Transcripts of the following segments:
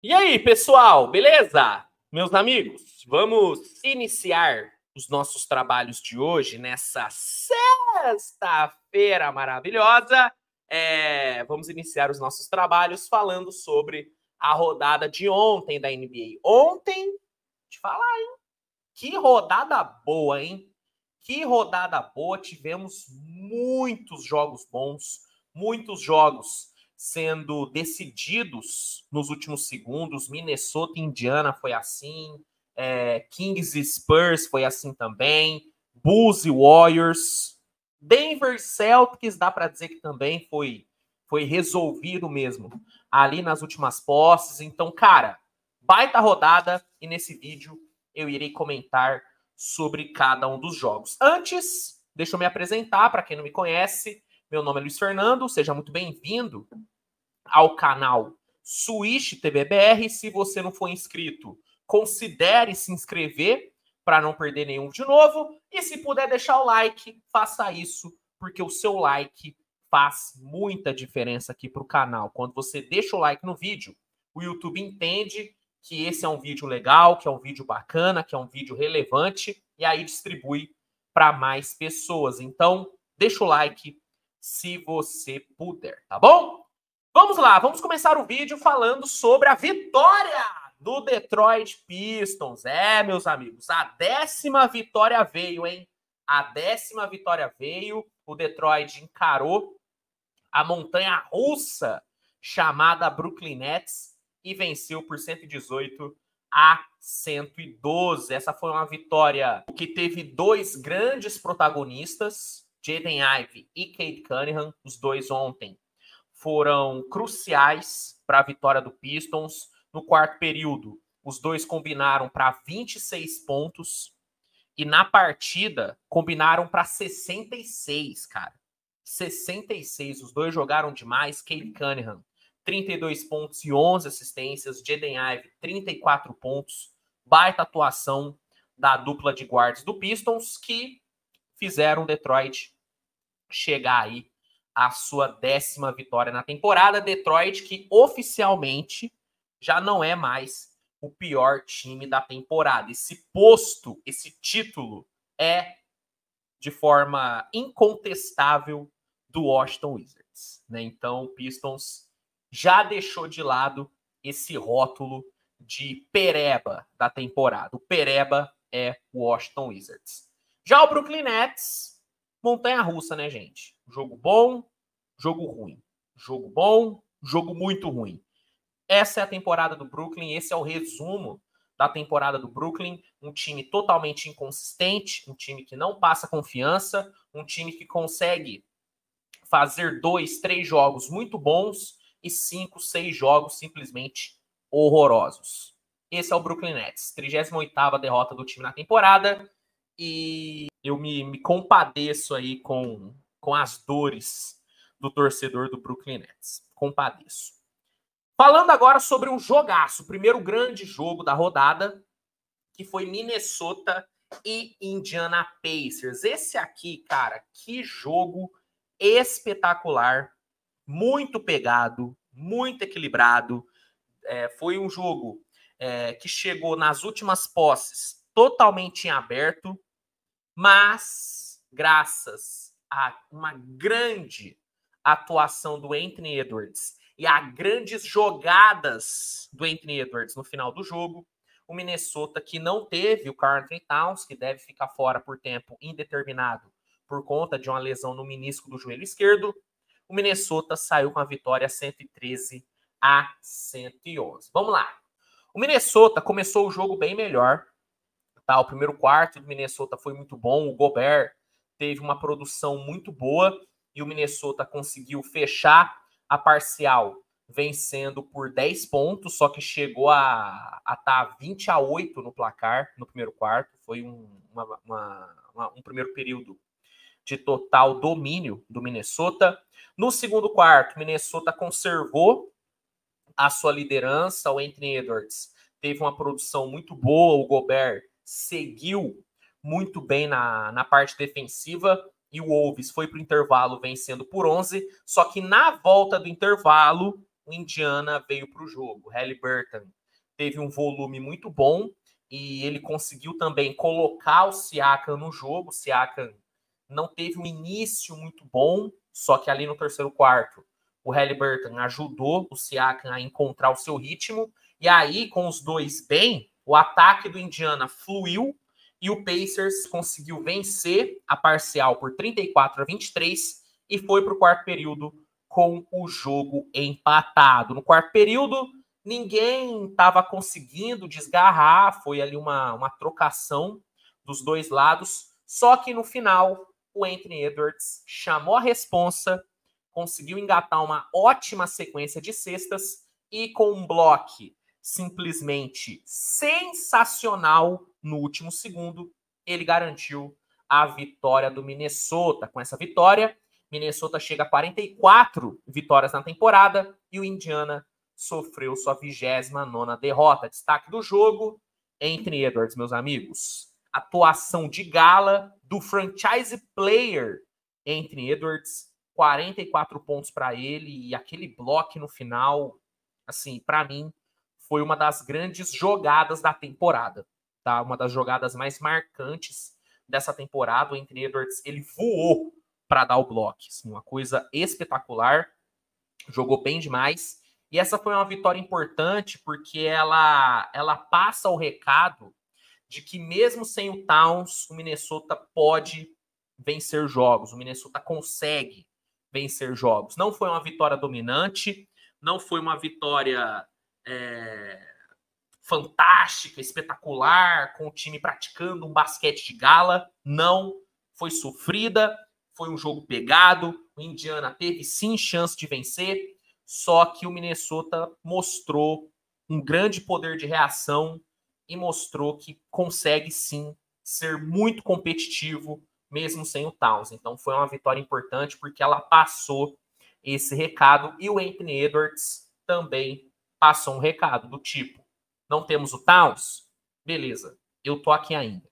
E aí, pessoal, beleza? Meus amigos, vamos iniciar os nossos trabalhos de hoje nessa sexta-feira maravilhosa. Vamos iniciar os nossos trabalhos falando sobre a rodada de ontem da NBA. Ontem, te falar, hein? Que rodada boa, hein? Que rodada boa. Tivemos muitos jogos bons, muitos jogos sendo decididos nos últimos segundos. Minnesota e Indiana foi assim. Kings e Spurs foi assim também. Bulls e Warriors. Denver Celtics, dá para dizer que também foi resolvido mesmo ali nas últimas posses. Então, cara, baita rodada. E nesse vídeo eu irei comentar sobre cada um dos jogos. Antes, deixa eu me apresentar para quem não me conhece. Meu nome é Luiz Fernando, seja muito bem-vindo ao canal Switch TVBR. Se você não for inscrito, considere se inscrever para não perder nenhum de novo. E se puder deixar o like, faça isso, porque o seu like faz muita diferença aqui para o canal. Quando você deixa o like no vídeo, o YouTube entende que esse é um vídeo legal, que é um vídeo bacana, que é um vídeo relevante, e aí distribui para mais pessoas. Então, deixa o like se você puder, tá bom? Vamos lá, vamos começar o vídeo falando sobre a vitória do Detroit Pistons. Meus amigos, a 10ª vitória veio, hein? A 10ª vitória veio. O Detroit encarou a montanha-russa chamada Brooklyn Nets e venceu por 118-112. Essa foi uma vitória que teve dois grandes protagonistas, Jaden Ivey e Cade Cunningham. Os dois ontem foram cruciais para a vitória do Pistons. No quarto período, os dois combinaram para 26 pontos e na partida combinaram para 66, cara. 66, os dois jogaram demais. Cade Cunningham, 32 pontos e 11 assistências. Jaden Ivey, 34 pontos. Baita atuação da dupla de guardas do Pistons, que fizeram o Detroit chegar aí à sua 10ª vitória na temporada. Detroit que oficialmente já não é mais o pior time da temporada. Esse posto, esse título é de forma incontestável do Washington Wizards, né? Então, o Pistons já deixou de lado esse rótulo de pereba da temporada. O pereba é o Washington Wizards. Já o Brooklyn Nets, montanha-russa, né, gente? Jogo bom, jogo ruim. Jogo bom, jogo muito ruim. Essa é a temporada do Brooklyn, esse é o resumo da temporada do Brooklyn. Um time totalmente inconsistente, um time que não passa confiança, um time que consegue fazer 2, 3 jogos muito bons e 5, 6 jogos simplesmente horrorosos. Esse é o Brooklyn Nets, 38ª derrota do time na temporada, e eu me compadeço aí com as dores do torcedor do Brooklyn Nets. Compadeço. Falando agora sobre um jogaço, o primeiro grande jogo da rodada, que foi Minnesota e Indiana Pacers. Esse aqui, cara, que jogo espetacular, muito pegado, muito equilibrado. Foi um jogo que chegou nas últimas posses totalmente em aberto, mas graças a uma grande atuação do Anthony Edwards e a grandes jogadas do Anthony Edwards no final do jogo, o Minnesota, que não teve o Karl-Anthony Towns, que deve ficar fora por tempo indeterminado por conta de uma lesão no menisco do joelho esquerdo, o Minnesota saiu com a vitória 113-111. Vamos lá. O Minnesota começou o jogo bem melhor. Tá? O primeiro quarto do Minnesota foi muito bom. O Gobert teve uma produção muito boa e o Minnesota conseguiu fechar a parcial vencendo por 10 pontos, só que chegou a estar 20-8 no placar no primeiro quarto. Foi um primeiro período de total domínio do Minnesota. No segundo quarto, o Minnesota conservou a sua liderança. O Anthony Edwards teve uma produção muito boa, o Gobert seguiu muito bem na parte defensiva e o Wolves foi para o intervalo vencendo por 11, só que na volta do intervalo o Indiana veio para o jogo. O Haliburton teve um volume muito bom e ele conseguiu também colocar o Siakam no jogo. O Siakam não teve um início muito bom, só que ali no terceiro quarto o Haliburton ajudou o Siakam a encontrar o seu ritmo. E aí, com os dois bem, o ataque do Indiana fluiu e o Pacers conseguiu vencer a parcial por 34-23 e foi para o quarto período com o jogo empatado. No quarto período, ninguém estava conseguindo desgarrar, foi ali uma trocação dos dois lados, só que no final o Anthony Edwards chamou a responsa, conseguiu engatar uma ótima sequência de cestas e com um bloco simplesmente sensacional no último segundo, ele garantiu a vitória do Minnesota. Com essa vitória, Minnesota chega a 44 vitórias na temporada e o Indiana sofreu sua 29ª derrota. Destaque do jogo, Anthony Edwards, meus amigos. Atuação de gala do franchise player Anthony Edwards, 44 pontos para ele e aquele bloco no final, assim, para mim, foi uma das grandes jogadas da temporada, tá? Uma das jogadas mais marcantes dessa temporada. O Anthony Edwards, ele voou para dar o bloco, assim, uma coisa espetacular, jogou bem demais. E essa foi uma vitória importante porque ela passa o recado de que mesmo sem o Towns, o Minnesota pode vencer jogos, o Minnesota consegue vencer jogos. Não foi uma vitória dominante, não foi uma vitória fantástica, espetacular, com o time praticando um basquete de gala. Não, foi sofrida, foi um jogo pegado, o Indiana teve sim chance de vencer, só que o Minnesota mostrou um grande poder de reação e mostrou que consegue sim ser muito competitivo mesmo sem o Towns. Então foi uma vitória importante porque ela passou esse recado e o Anthony Edwards também passou um recado do tipo: não temos o Towns? Beleza, eu tô aqui ainda.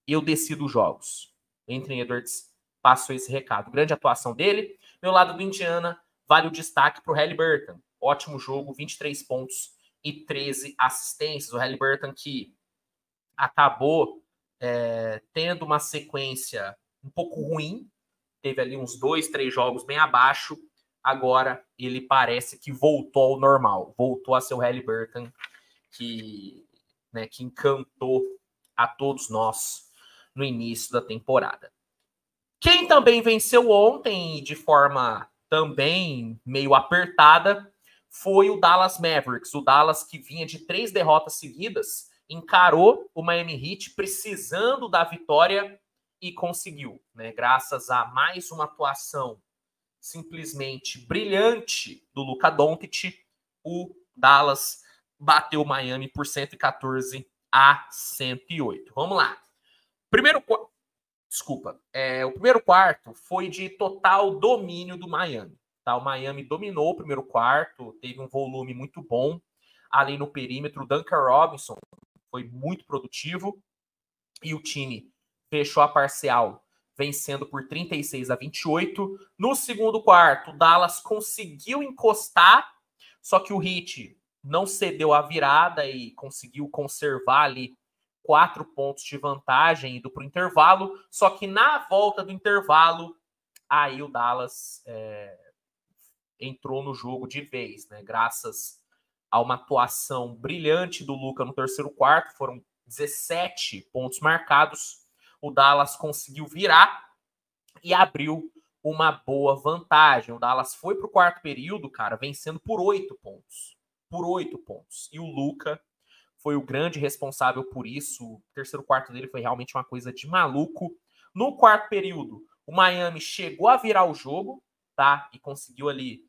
Eu decido os jogos. Anthony Edwards passou esse recado. Grande atuação dele. Meu lado do Indiana, vale o destaque para o Haliburton. Ótimo jogo, 23 pontos e 13 assistências. O Haliburton que acabou tendo uma sequência um pouco ruim. Teve ali uns 2, 3 jogos bem abaixo. Agora ele parece que voltou ao normal. Voltou a ser o Haliburton que encantou a todos nós no início da temporada. Quem também venceu ontem de forma também meio apertada foi o Dallas Mavericks. O Dallas, que vinha de 3 derrotas seguidas, encarou o Miami Heat precisando da vitória e conseguiu, né? Graças a mais uma atuação simplesmente brilhante do Luka Doncic, o Dallas bateu o Miami por 114-108. Vamos lá. O primeiro quarto foi de total domínio do Miami. Tá? O Miami dominou o primeiro quarto, teve um volume muito bom ali no perímetro. O Duncan Robinson foi muito produtivo e o time fechou a parcial vencendo por 36-28. No segundo quarto, o Dallas conseguiu encostar, só que o Heat não cedeu a virada e conseguiu conservar ali 4 pontos de vantagem indo para o intervalo. Só que na volta do intervalo, aí o Dallas entrou no jogo de vez, né? Graças a uma atuação brilhante do Luka no terceiro quarto, foram 17 pontos marcados. O Dallas conseguiu virar e abriu uma boa vantagem. O Dallas foi para o quarto período, cara, vencendo por 8 pontos. Por 8 pontos. E o Luka foi o grande responsável por isso. O terceiro quarto dele foi realmente uma coisa de maluco. No quarto período, o Miami chegou a virar o jogo, tá? E conseguiu ali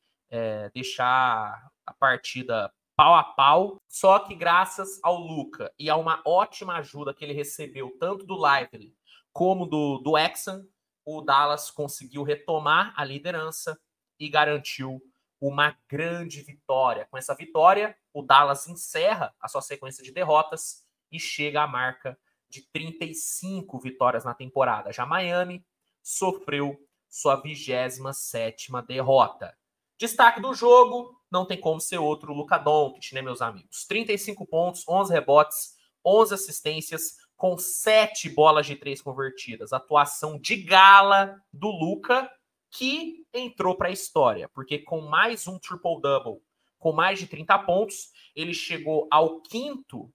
deixar a partida pau a pau. Só que graças ao Luka e a uma ótima ajuda que ele recebeu, tanto do Lively como do Exxon, o Dallas conseguiu retomar a liderança e garantiu uma grande vitória. Com essa vitória, o Dallas encerra a sua sequência de derrotas e chega à marca de 35 vitórias na temporada. Já Miami sofreu sua 27ª derrota. Destaque do jogo, não tem como ser outro Luka Doncic, né, meus amigos? 35 pontos, 11 rebotes, 11 assistências, com 7 bolas de 3 convertidas. Atuação de gala do Luka, que entrou para a história, porque com mais um triple-double, com mais de 30 pontos, ele chegou ao quinto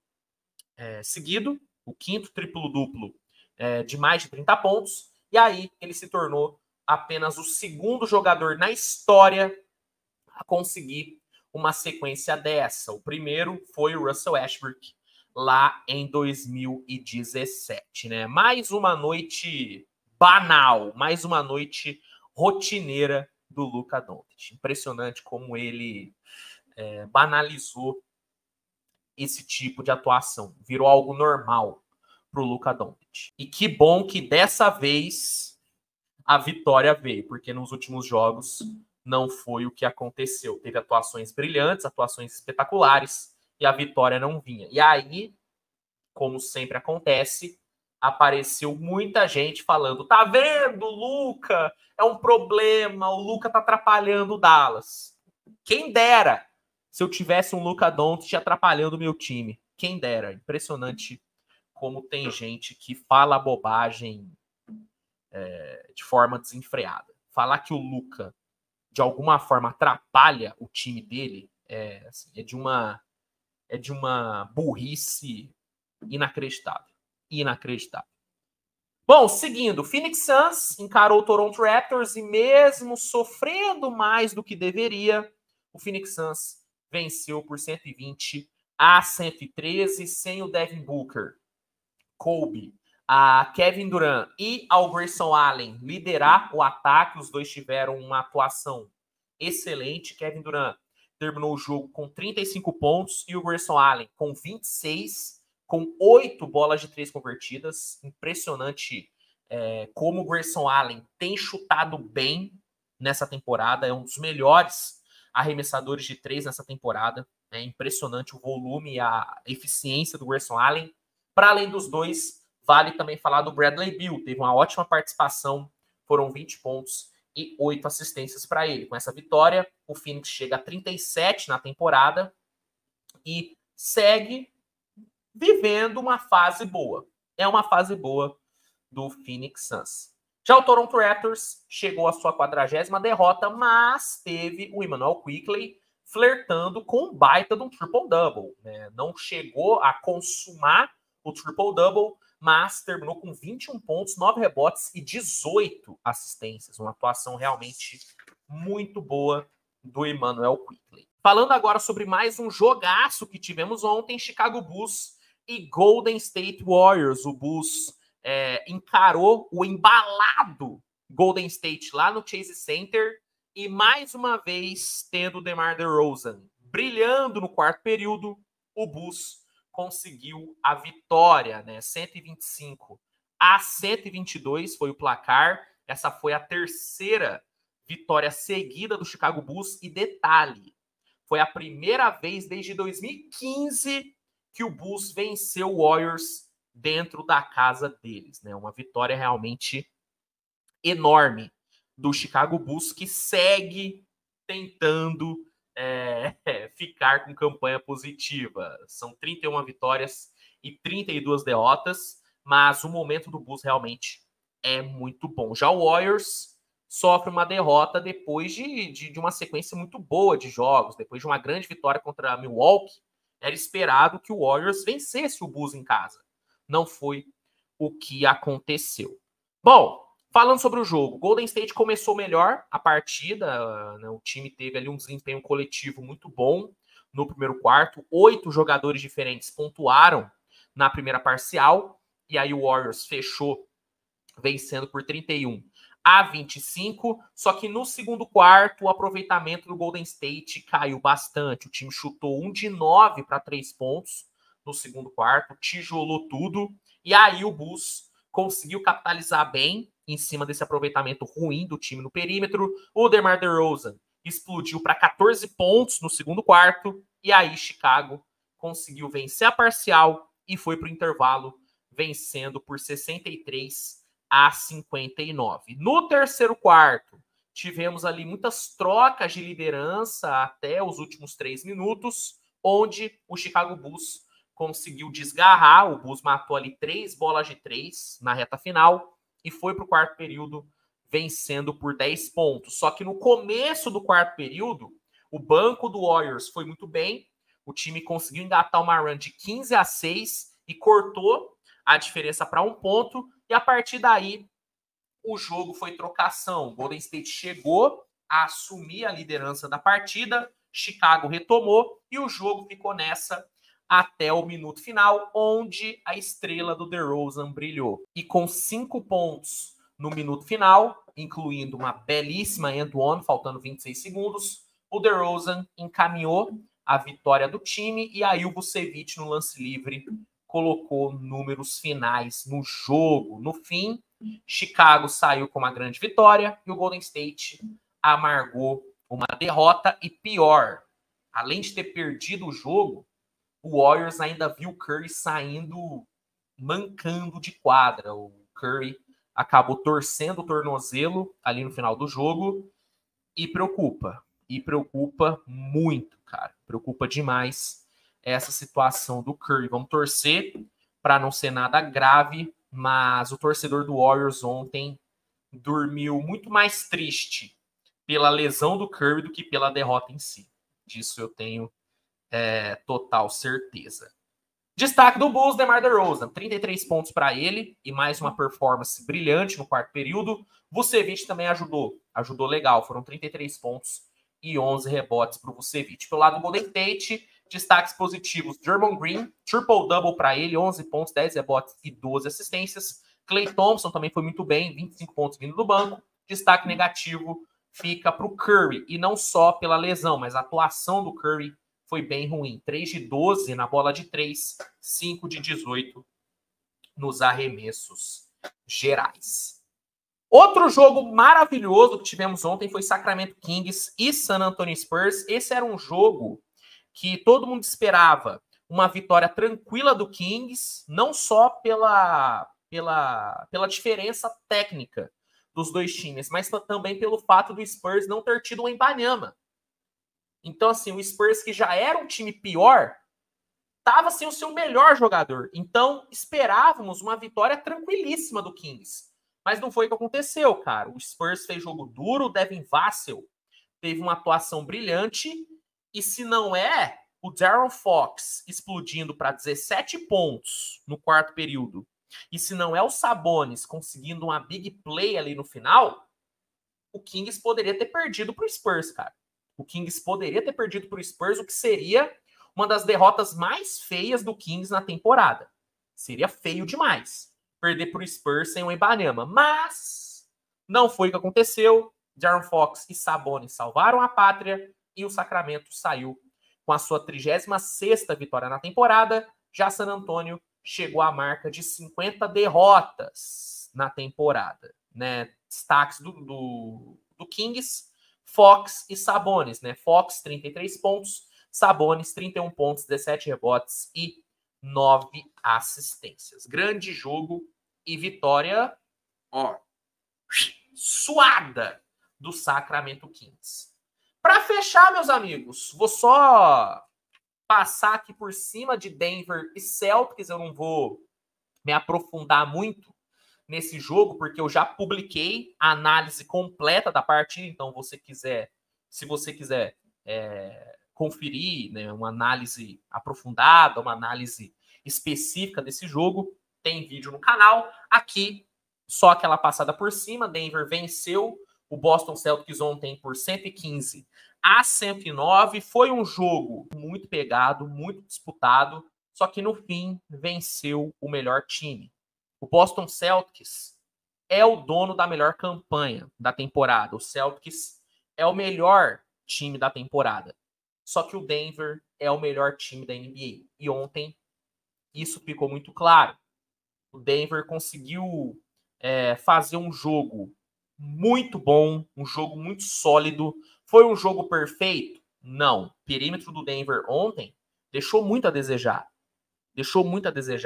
seguido, o quinto triplo-duplo de mais de 30 pontos, e aí ele se tornou apenas o segundo jogador na história a conseguir uma sequência dessa. O primeiro foi o Russell Westbrook, lá em 2017, né? Mais uma noite banal, mais uma noite rotineira do Luka Doncic. Impressionante como ele banalizou esse tipo de atuação. Virou algo normal para o Luka Doncic. E que bom que dessa vez a vitória veio, porque nos últimos jogos não foi o que aconteceu. Teve atuações brilhantes, atuações espetaculares, e a vitória não vinha. E aí, como sempre acontece, apareceu muita gente falando: tá vendo, Luka? É um problema, o Luka tá atrapalhando o Dallas. Quem dera se eu tivesse um Luka Doncic atrapalhando o meu time. Quem dera. Impressionante como tem gente que fala bobagem de forma desenfreada. Falar que o Luka, de alguma forma, atrapalha o time dele é de uma burrice inacreditável. Inacreditável. Bom, seguindo, o Phoenix Suns encarou o Toronto Raptors e mesmo sofrendo mais do que deveria, o Phoenix Suns venceu por 120-113 sem o Devin Booker, Kobe, a Kevin Durant e ao Grayson Allen liderar o ataque. Os dois tiveram uma atuação excelente. Kevin Durant terminou o jogo com 35 pontos e o Grayson Allen com 26, com 8 bolas de 3 convertidas. Impressionante como o Grayson Allen tem chutado bem nessa temporada. É um dos melhores arremessadores de 3 nessa temporada. É impressionante o volume e a eficiência do Grayson Allen. Para além dos dois, vale também falar do Bradley Beal. Teve uma ótima participação, foram 20 pontos e 8 assistências para ele. Com essa vitória, o Phoenix chega a 37 na temporada e segue vivendo uma fase boa. É uma fase boa do Phoenix Suns. Já o Toronto Raptors chegou à sua 40ª derrota, mas teve o Immanuel Quickley flertando com um baita de um triple-double. Né? Não chegou a consumar o triple-double, mas terminou com 21 pontos, 9 rebotes e 18 assistências. Uma atuação realmente muito boa do Immanuel Quickley. Falando agora sobre mais um jogaço que tivemos ontem, Chicago Bulls e Golden State Warriors. O Bulls encarou o embalado Golden State lá no Chase Center e mais uma vez tendo o DeMar DeRozan brilhando no quarto período, o Bulls conseguiu a vitória, né? 125-122 foi o placar. Essa foi a terceira vitória seguida do Chicago Bulls. E detalhe, foi a primeira vez desde 2015 que o Bulls venceu o Warriors dentro da casa deles, né? Uma vitória realmente enorme do Chicago Bulls, que segue tentando ficar com campanha positiva. São 31 vitórias e 32 derrotas, mas o momento do Bulls realmente é muito bom. Já o Warriors sofre uma derrota depois de uma sequência muito boa de jogos, depois de uma grande vitória contra a Milwaukee. Era esperado que o Warriors vencesse o Bulls em casa. Não foi o que aconteceu. Bom, falando sobre o jogo, Golden State começou melhor a partida, né? O time teve ali um desempenho coletivo muito bom no primeiro quarto. 8 jogadores diferentes pontuaram na primeira parcial, e aí o Warriors fechou vencendo por 31-25, só que no segundo quarto o aproveitamento do Golden State caiu bastante. O time chutou 1 de 9 para 3 pontos no segundo quarto, tijolou tudo, e aí o Bulls conseguiu capitalizar bem em cima desse aproveitamento ruim do time no perímetro. O DeMar DeRozan explodiu para 14 pontos no segundo quarto, e aí Chicago conseguiu vencer a parcial e foi para o intervalo vencendo por 63-59. No terceiro quarto, tivemos ali muitas trocas de liderança até os últimos 3 minutos, onde o Chicago Bulls conseguiu desgarrar. O Bulls matou ali 3 bolas de 3 na reta final e foi para o quarto período vencendo por 10 pontos. Só que no começo do quarto período, o banco do Warriors foi muito bem. O time conseguiu engatar uma run de 15-6 e cortou a diferença para 1 ponto. E a partir daí, o jogo foi trocação. O Golden State chegou a assumir a liderança da partida, Chicago retomou e o jogo ficou nessa até o minuto final, onde a estrela do DeRozan brilhou. E com 5 pontos no minuto final, incluindo uma belíssima end-one, faltando 26 segundos, o DeRozan encaminhou a vitória do time e aí o Vucevic, no lance livre, colocou números finais no jogo. No fim, Chicago saiu com uma grande vitória e o Golden State amargou uma derrota. E pior, além de ter perdido o jogo, o Warriors ainda viu o Curry saindo mancando de quadra. O Curry acabou torcendo o tornozelo ali no final do jogo e preocupa. E preocupa muito, cara. Preocupa demais essa situação do Curry. Vamos torcer para não ser nada grave, mas o torcedor do Warriors ontem dormiu muito mais triste pela lesão do Curry do que pela derrota em si. Disso eu tenho total certeza. Destaque do Bulls, DeMar DeRozan, 33 pontos para ele e mais uma performance brilhante no quarto período. Vucevic também ajudou legal, foram 33 pontos e 11 rebotes para o Vucevic. Pelo lado do Golden State, destaques positivos, Draymond Green, triple-double para ele, 11 pontos, 10 rebotes e 12 assistências. Klay Thompson também foi muito bem, 25 pontos vindo do banco. Destaque negativo fica para o Curry, e não só pela lesão, mas a atuação do Curry foi bem ruim. 3 de 12 na bola de 3, 5 de 18 nos arremessos gerais. Outro jogo maravilhoso que tivemos ontem foi Sacramento Kings e San Antonio Spurs. Esse era um jogo que todo mundo esperava uma vitória tranquila do Kings, não só pela diferença técnica dos dois times, mas também pelo fato do Spurs não ter tido um Wembanyama. Então, assim, o Spurs, que já era um time pior, estava sem o seu melhor jogador. Então, esperávamos uma vitória tranquilíssima do Kings. Mas não foi o que aconteceu, cara. O Spurs fez jogo duro, o Devin Vassell teve uma atuação brilhante, e se não é o De'Aaron Fox explodindo para 17 pontos no quarto período, e se não é o Sabonis conseguindo uma big play ali no final, o Kings poderia ter perdido para o Spurs, cara. O Kings poderia ter perdido para o Spurs, o que seria uma das derrotas mais feias do Kings na temporada. Seria feio demais perder para o Spurs sem o Wembanyama. Mas não foi o que aconteceu. De'Aaron Fox e Sabonis salvaram a pátria e o Sacramento saiu com a sua 36ª vitória na temporada. Já San Antonio chegou à marca de 50 derrotas na temporada. Né? Destaques do Kings, Fox e Sabonis, né? Fox, 33 pontos, Sabonis, 31 pontos, 17 rebotes e 9 assistências. Grande jogo e vitória, suada do Sacramento Kings. Para fechar, meus amigos, vou só passar aqui por cima de Denver e Celtics. Eu não vou me aprofundar muito nesse jogo, porque eu já publiquei a análise completa da partida. Então, se você quiser conferir, né, uma análise aprofundada, uma análise específica desse jogo, tem vídeo no canal. Aqui, só aquela passada por cima. Denver venceu o Boston Celtics ontem por 115-109. Foi um jogo muito pegado, muito disputado, só que no fim venceu o melhor time. O Boston Celtics é o dono da melhor campanha da temporada. O Celtics é o melhor time da temporada. Só que o Denver é o melhor time da NBA. E ontem isso ficou muito claro. O Denver conseguiu fazer um jogo muito bom, um jogo muito sólido. Foi um jogo perfeito? Não. O perímetro do Denver ontem deixou muito a desejar.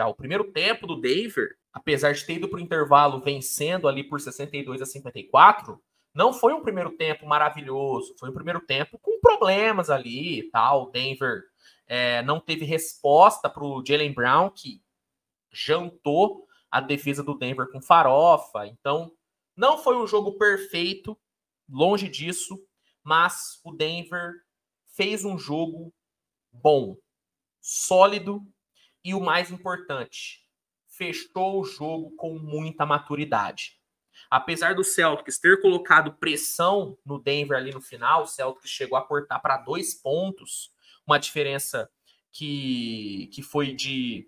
O primeiro tempo do Denver, apesar de ter ido para o intervalo vencendo ali por 62-54, Não foi um primeiro tempo maravilhoso, foi um primeiro tempo com problemas ali e tal. O Denver não teve resposta para o Jaylen Brown, que jantou a defesa do Denver com farofa. Então, não foi um jogo perfeito, longe disso, mas o Denver fez um jogo bom, sólido e o mais importante, fechou o jogo com muita maturidade. Apesar do Celtics ter colocado pressão no Denver ali no final, o Celtics chegou a cortar para 2 pontos, uma diferença que foi que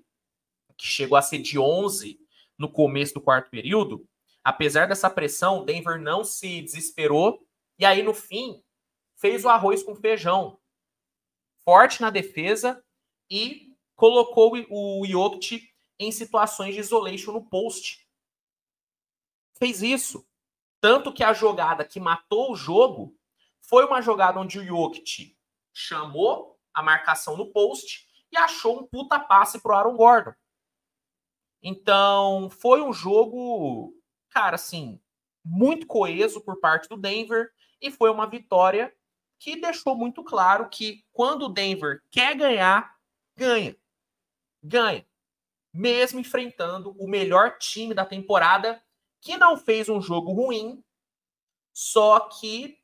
chegou a ser de 11 no começo do quarto período. Apesar dessa pressão, o Denver não se desesperou e aí no fim fez o arroz com feijão, forte na defesa e colocou o Jokic em situações de isolation no post. Fez isso. Tanto que a jogada que matou o jogo foi uma jogada onde o Jokic chamou a marcação no post e achou um puta passe pro Aaron Gordon. Então, foi um jogo, cara, assim, muito coeso por parte do Denver e foi uma vitória que deixou muito claro que quando o Denver quer ganhar, ganha. Ganha. Mesmo enfrentando o melhor time da temporada, que não fez um jogo ruim, só que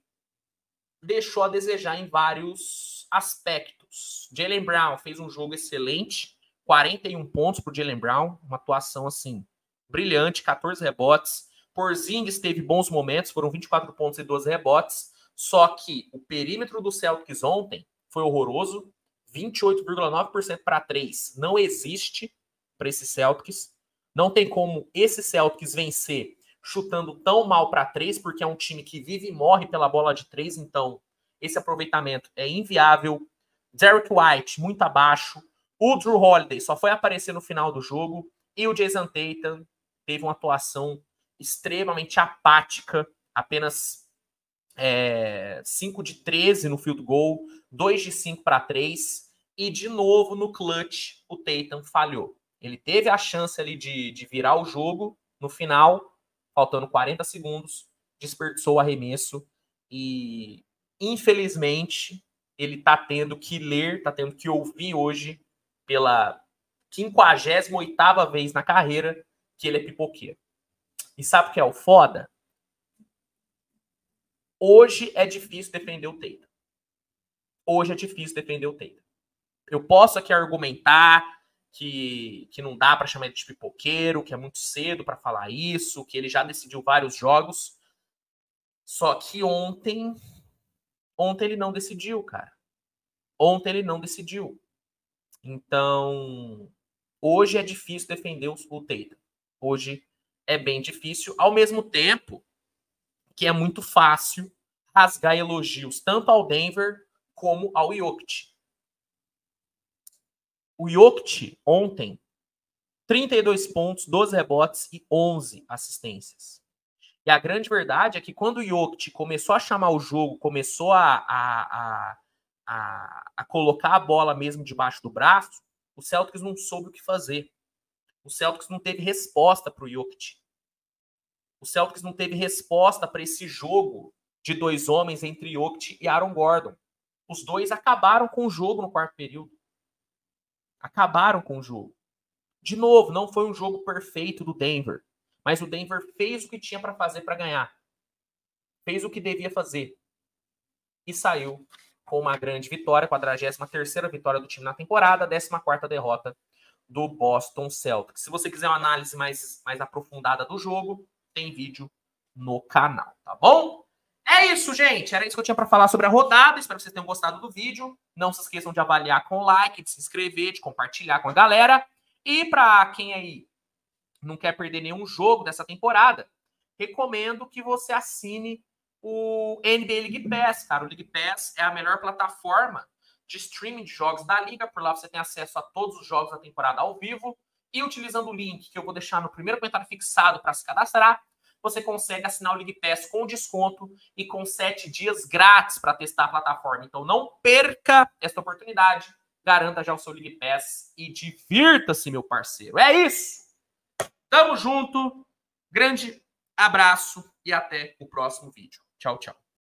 deixou a desejar em vários aspectos. Jaylen Brown fez um jogo excelente, 41 pontos para o Jaylen Brown, uma atuação assim brilhante, 14 rebotes. Porzingis teve bons momentos, foram 24 pontos e 12 rebotes, só que o perímetro do Celtics ontem foi horroroso, 28,9% para 3. Não existe para esse Celtics. Não tem como esse Celtics vencer chutando tão mal para 3, porque é um time que vive e morre pela bola de 3, então esse aproveitamento é inviável. Derek White, muito abaixo. O Drew Holiday só foi aparecer no final do jogo. E o Jason Tatum teve uma atuação extremamente apática, apenas 5 de 13 no field goal, 2 de 5 para 3, e de novo no clutch o Tatum falhou. Ele teve a chance ali de virar o jogo no final, faltando 40 segundos, desperdiçou o arremesso e, infelizmente, ele tá tendo que ler, tá tendo que ouvir hoje, pela 58ª vez na carreira, que ele é pipoqueiro. E sabe o que é o foda? Hoje é difícil defender o Tatum. Hoje é difícil defender o Tatum. Eu posso aqui argumentar que não dá para chamar ele de pipoqueiro, que é muito cedo para falar isso, que ele já decidiu vários jogos. Só que ontem ele não decidiu, cara. Ontem ele não decidiu. Então, hoje é difícil defender o Tatum. Hoje é bem difícil, ao mesmo tempo que é muito fácil rasgar elogios tanto ao Denver como ao Jokic. O Jokic ontem, 32 pontos, 12 rebotes e 11 assistências. E a grande verdade é que quando o Jokic começou a chamar o jogo, começou a colocar a bola mesmo debaixo do braço, o Celtics não soube o que fazer. O Celtics não teve resposta para o Jokic. O Celtics não teve resposta para esse jogo de 2 homens entre Jokic e Aaron Gordon. Os dois acabaram com o jogo no quarto período. Acabaram com o jogo. De novo, não foi um jogo perfeito do Denver, mas o Denver fez o que tinha para fazer para ganhar. Fez o que devia fazer. E saiu com uma grande vitória, 43ª vitória do time na temporada, 14ª derrota do Boston Celtics. Se você quiser uma análise mais aprofundada do jogo, tem vídeo no canal, tá bom? É isso, gente. Era isso que eu tinha para falar sobre a rodada. Espero que vocês tenham gostado do vídeo. Não se esqueçam de avaliar com like, de se inscrever, de compartilhar com a galera. E para quem aí não quer perder nenhum jogo dessa temporada, recomendo que você assine o NBA League Pass, cara. O League Pass é a melhor plataforma de streaming de jogos da liga. Por lá você tem acesso a todos os jogos da temporada ao vivo. E utilizando o link que eu vou deixar no primeiro comentário fixado para se cadastrar, você consegue assinar o League Pass com desconto e com 7 dias grátis para testar a plataforma. Então não perca esta oportunidade. Garanta já o seu League Pass e divirta-se, meu parceiro. É isso! Tamo junto. Grande abraço e até o próximo vídeo. Tchau. Tchau, tchau.